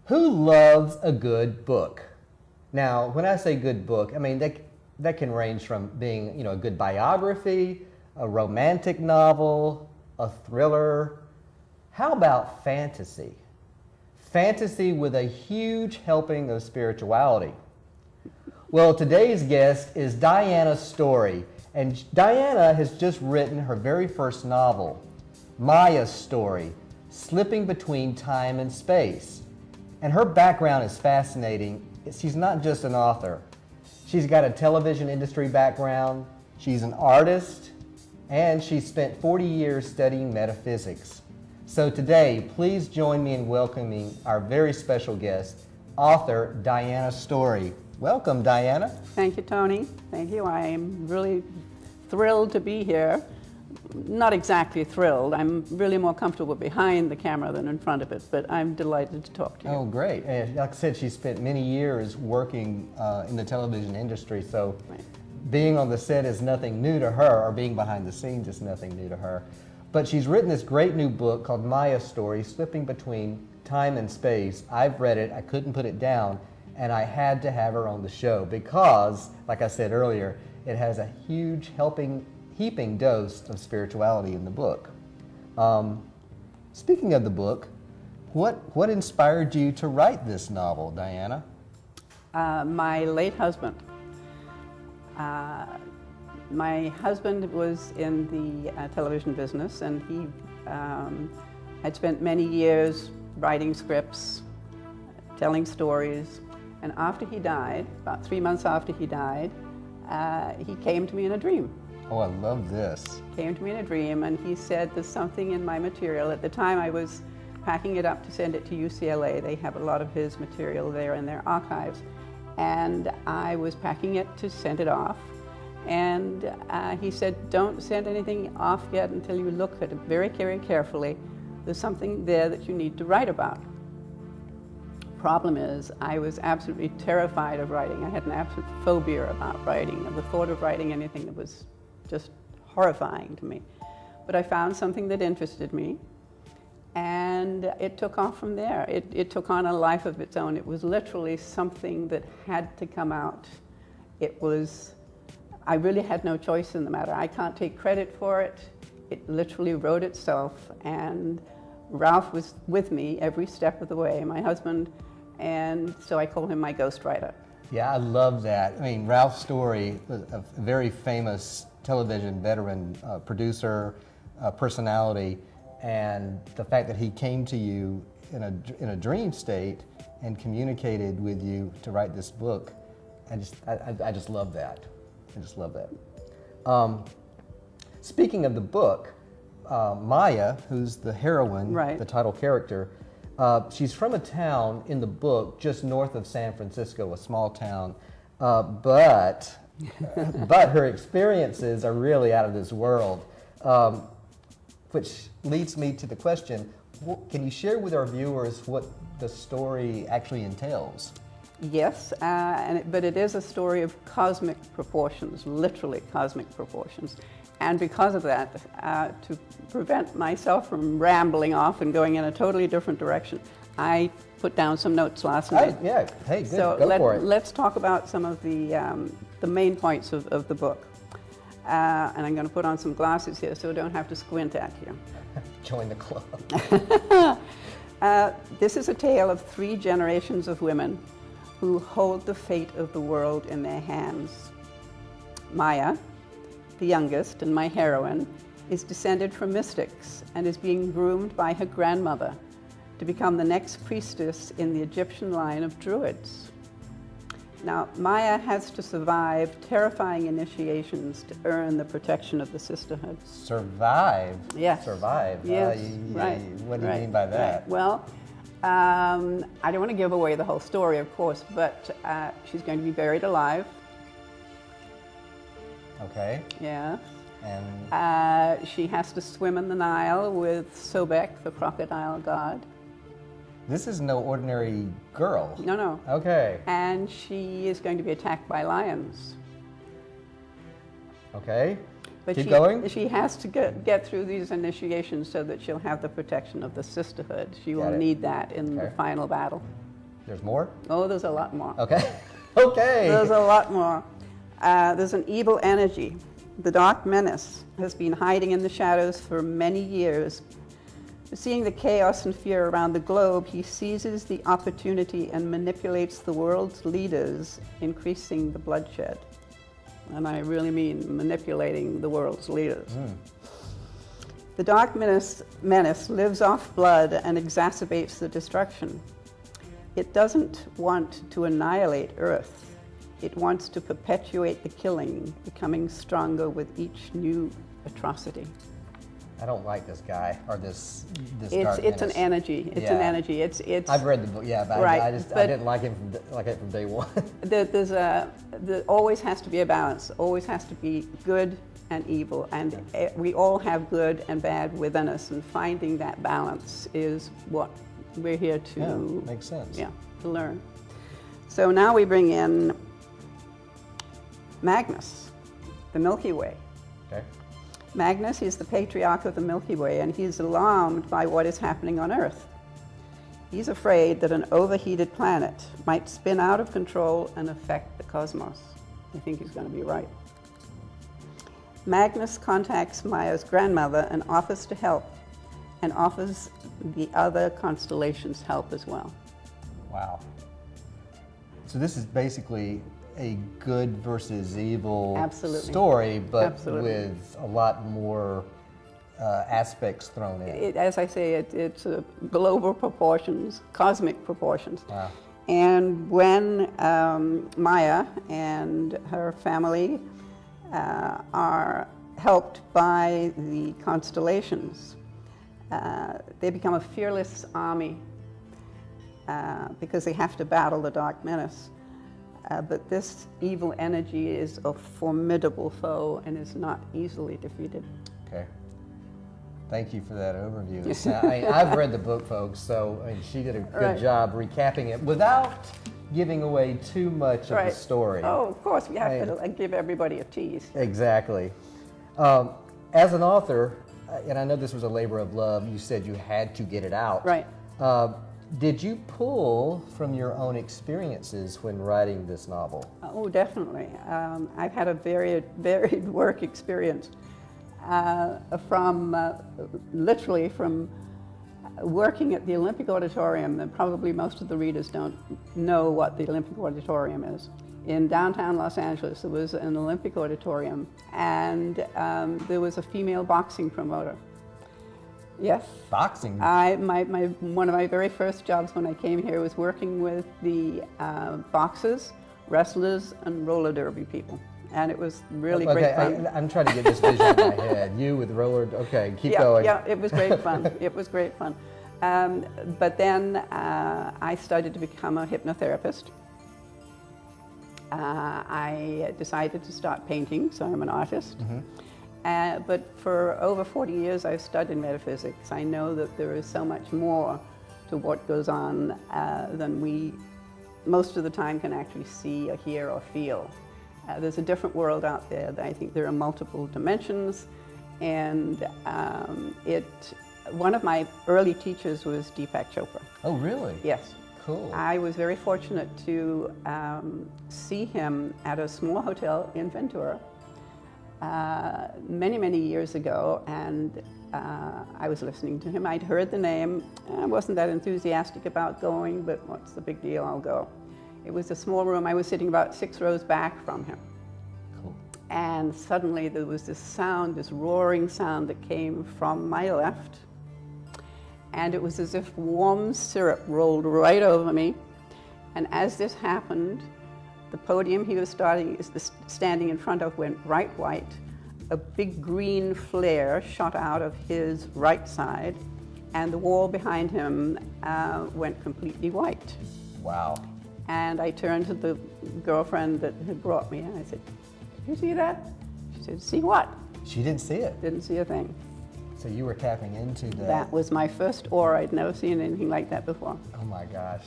Who loves a good book? Now, when I say good book, I mean that can range from being, a good biography, a romantic novel, a thriller. How about fantasy? Fantasy with a huge helping of spirituality. Well, today's guest is Diana Story, and Diana has just written her very first novel, Maya's Story, Slipping Between Time and Space. And her background is fascinating. She's not just an author. She's got a television industry background, she's an artist, and she spent 40 years studying metaphysics. So today, please join me in welcoming our very special guest, author Diana Story. Welcome, Diana. Thank you, Tony. Thank you. I am really thrilled to be here. Not exactly thrilled. I'm really more comfortable behind the camera than in front of it, but I'm delighted to talk to you. Oh, great. And like I said, she spent many years working in the television industry, so Right. being on the set is nothing new to her, or being behind the scenes is nothing new to her. But she's written this great new book called Maya's Story, Slipping Between Time and Space. I've read it, I couldn't put it down, and I had to have her on the show because, like I said earlier, it has a huge heaping dose of spirituality in the book. Speaking of the book, what inspired you to write this novel, Diana? My late husband. My husband was in the television business, and he had spent many years writing scripts, telling stories. And after he died, about 3 months after he died, he came to me in a dream. Oh, I love this. Came to me in a dream, and he said, there's something in my material. At the time, I was packing it up to send it to UCLA. They have a lot of his material there in their archives. And I was packing it to send it off. And he said, don't send anything off yet until you look at it very, very carefully. There's something there that you need to write about. Problem is, I was absolutely terrified of writing. I had an absolute phobia about writing, and the thought of writing anything that was just horrifying to me. But I found something that interested me, and it took off from there. It took on a life of its own. It was literally something that had to come out. I really had no choice in the matter. I can't take credit for it. It literally wrote itself, and Ralph was with me every step of the way, my husband, and so I call him my ghostwriter. Yeah, I love that. I mean, Ralph Story was a very famous television veteran, producer, personality, and the fact that he came to you in a dream state and communicated with you to write this book, I just love that. I just love that. Speaking of the book, Maya, who's the heroine, Right. the title character, she's from a town in the book just north of San Francisco, a small town, but her experiences are really out of this world, which leads me to the question, can you share with our viewers what the story actually entails? Yes, but it is a story of cosmic proportions, literally cosmic proportions. And because of that, to prevent myself from rambling off and going in a totally different direction, I put down some notes last night. Hey, good, So go for it. let's talk about some of the main points of the book. And I'm going to put on some glasses here so I don't have to squint at you. Join the club. This is a tale of 3 generations of women who hold the fate of the world in their hands. Maya, the youngest and my heroine, is descended from mystics and is being groomed by her grandmother to become the next priestess in the Egyptian line of druids. Now, Maya has to survive terrifying initiations to earn the protection of the sisterhood. Survive? Yes. Survive? Yes, right. What do you mean by that? Right. Well, I don't want to give away the whole story, of course, but she's going to be buried alive. Okay. Yeah. And She has to swim in the Nile with Sobek, the crocodile god. this is no ordinary girl. No, no. Okay. And she is going to be attacked by lions. Okay. But Keep going. She has to get through these initiations so that she'll have the protection of the sisterhood. She will Got it. need that in the Okay. final battle. There's more? Oh, there's a lot more. Okay. Okay. There's a lot more. There's an evil energy. The Dark Menace has been hiding in the shadows for many years. Seeing the chaos and fear around the globe, he seizes the opportunity and manipulates the world's leaders, increasing the bloodshed. And I really mean manipulating the world's leaders. The Dark Menace lives off blood and exacerbates the destruction. It doesn't want to annihilate Earth. It wants to perpetuate the killing, becoming stronger with each new atrocity. I don't like this guy or this Dark It's an Menace. energy. It's an energy. It's. I've read the book, yeah, but Right, I but- didn't like it from day one. There always has to be a balance. Always has to be good and evil, and we all have good and bad within us. And finding that balance is what we're here to. Yeah, makes sense. Yeah, to learn. So now we bring in Magnus, the Milky Way. Okay. Magnus is the patriarch of the Milky Way, and he's alarmed by what is happening on Earth. He's afraid that an overheated planet might spin out of control and affect the cosmos. I think he's going to be right. Magnus contacts Maya's grandmother and offers to help, and offers the other constellations help as well. Wow. So this is basically a good versus evil Absolutely. story, but Absolutely. with a lot more aspects thrown in. As I say, it's global proportions, cosmic proportions. Wow. And when Maya and her family are helped by the constellations, they become a fearless army because they have to battle the Dark Menace. But this evil energy is a formidable foe and is not easily defeated. Okay. Thank you for that overview. I've read the book, folks, so she did a good Right. job recapping it without giving away too much of the story. Oh, of course, we have to give everybody a tease. Exactly. As an author, and I know this was a labor of love, you said you had to get it out. Right. Did you pull from your own experiences when writing this novel? Oh, definitely. I've had a very varied work experience literally from working at the Olympic Auditorium, and probably most of the readers don't know what the Olympic Auditorium is. In downtown Los Angeles, there was an Olympic Auditorium, and there was a female boxing promoter. Yes. Boxing? One of my very first jobs when I came here was working with the boxers, wrestlers, and roller derby people. And it was really great fun. I'm trying to get this vision in my head. You with roller, okay, keep going. Yeah, it was great fun. It was great fun. But then I started to become a hypnotherapist. I decided to start painting, so I'm an artist. But for over 40 years, I've studied metaphysics. I know that there is so much more to what goes on than we, most of the time, can actually see or hear or feel. There's a different world out there. I think there are multiple dimensions, and one of my early teachers was Deepak Chopra. Oh, really? Yes. Cool. I was very fortunate to see him at a small hotel in Ventura many, many years ago, and I was listening to him. I'd heard the name. I wasn't that enthusiastic about going, but what's the big deal? I'll go. It was a small room. I was sitting about 6 rows back from him. Cool. And suddenly there was this sound, this roaring sound that came from my left. And it was as if warm syrup rolled right over me. And as this happened, the podium he was standing in front of went bright white. A big green flare shot out of his right side, and the wall behind him went completely white. Wow. And I turned to the girlfriend that had brought me, and I said, "Did you see that?" She said, "See what?" She didn't see it. Didn't see a thing. So you were tapping into That was my first aura. I'd never seen anything like that before. Oh my gosh.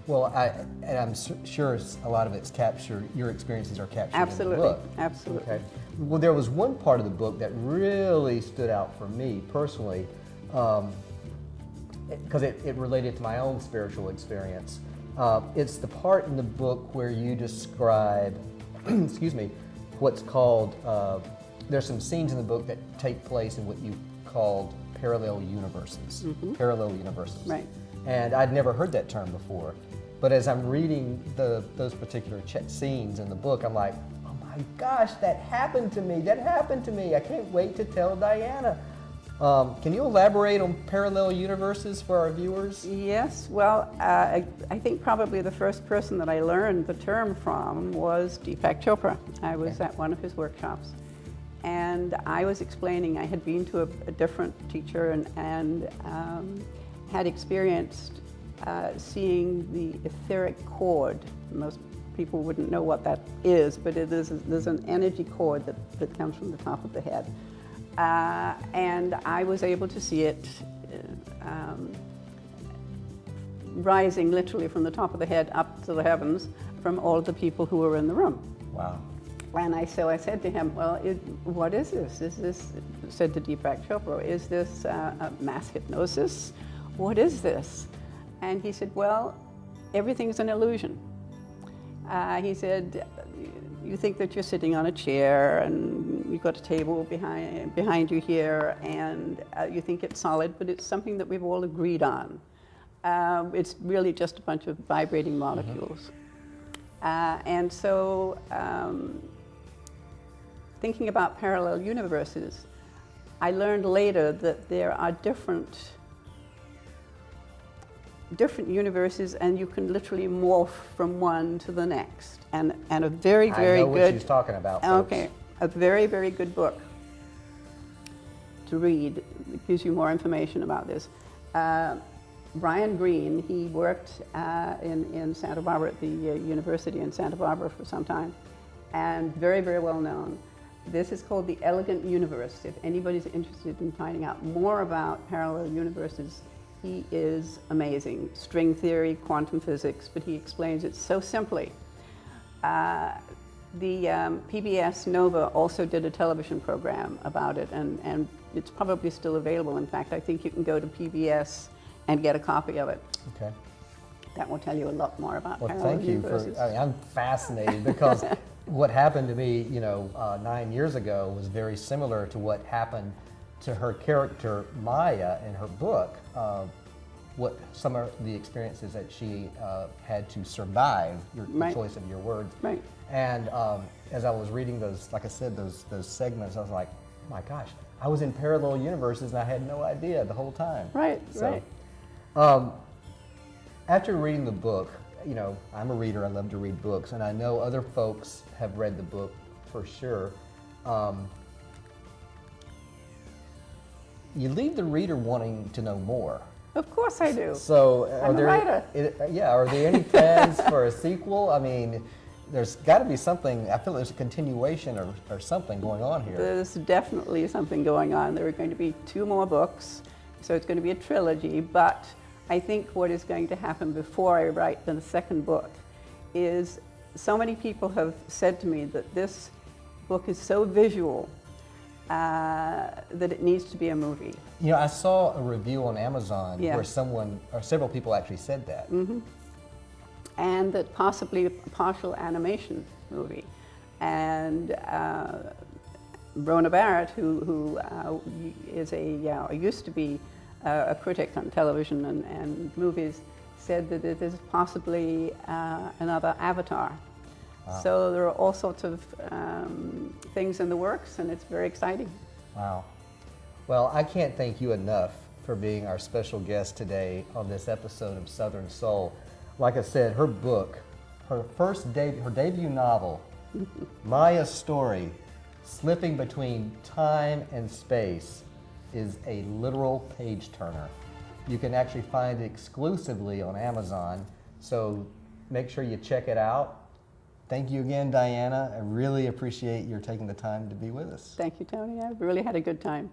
Well, I'm sure a lot of it's captured, your experiences are captured Absolutely, in the book. absolutely. Okay. Well, there was one part of the book that really stood out for me personally, because it related to my own spiritual experience. It's the part in the book where you describe, excuse me, what's called, there's some scenes in the book that take place in what you called parallel universes. Parallel universes. Right. And I'd never heard that term before. But as I'm reading those particular scenes in the book, I'm like, oh my gosh, that happened to me. That happened to me. I can't wait to tell Diana. Can you elaborate on parallel universes for our viewers? Yes, well, I think probably the first person that I learned the term from was Deepak Chopra. I was at one of his workshops, and I was explaining, I had been to a different teacher and had experienced seeing the etheric cord. Most people wouldn't know what that is, but there's an energy cord that comes from the top of the head. And I was able to see it rising literally from the top of the head up to the heavens from all of the people who were in the room. Wow. And so I said to him, well, what is this? Is this, said to Deepak Chopra, is this mass hypnosis? What is this? And he said, well, everything's an illusion. He said, you think that you're sitting on a chair and you've got a table behind you here, and you think it's solid, but it's something that we've all agreed on. It's really just a bunch of vibrating molecules. And so thinking about parallel universes, I learned later that there are different universes, and you can literally morph from one to the next. And a very, very good... I know what she's talking about, folks. Okay, a very, very good book to read. It gives you more information about this. Brian Greene, he worked in Santa Barbara at the university in Santa Barbara for some time, and very, very well known. This is called The Elegant Universe. If anybody's interested in finding out more about parallel universes, he is amazing. String theory, quantum physics, but he explains it so simply. The PBS Nova also did a television program about it, and it's probably still available. In fact, I think you can go to PBS and get a copy of it. Okay. That will tell you a lot more about Well, parallel thank you universes. I'm fascinated because what happened to me, 9 years ago was very similar to what happened to her character Maya in her book. What some of the experiences that she had to survive, the Right. choice of your words. Right. And as I was reading those, like I said, those segments, I was like, my gosh, I was in parallel universes and I had no idea the whole time. Right, So, right. After reading the book, I'm a reader, I love to read books, and I know other folks have read the book for sure. You leave the reader wanting to know more. Of course I do. So, I'm a writer. Are there any plans for a sequel? I mean, there's got to be something. I feel there's a continuation or something going on here. There's definitely something going on. There are going to be 2 more books, so it's going to be a trilogy, but I think what is going to happen before I write the second book is so many people have said to me that this book is so visual that it needs to be a movie. I saw a review on Amazon Yeah. where someone or several people actually said that. And that possibly a partial animation movie. And Rona Barrett, who is used to be a critic on television and movies, said that it is possibly another Avatar. Wow. So there are all sorts of things in the works, and it's very exciting. Wow. Well, I can't thank you enough for being our special guest today on this episode of Southern Soul. Like I said, her book, her debut novel, Maya's Story, Slipping Between Time and Space, is a literal page turner. You can actually find it exclusively on Amazon, so make sure you check it out. Thank you again, Diana. I really appreciate your taking the time to be with us. Thank you, Tony. I've really had a good time.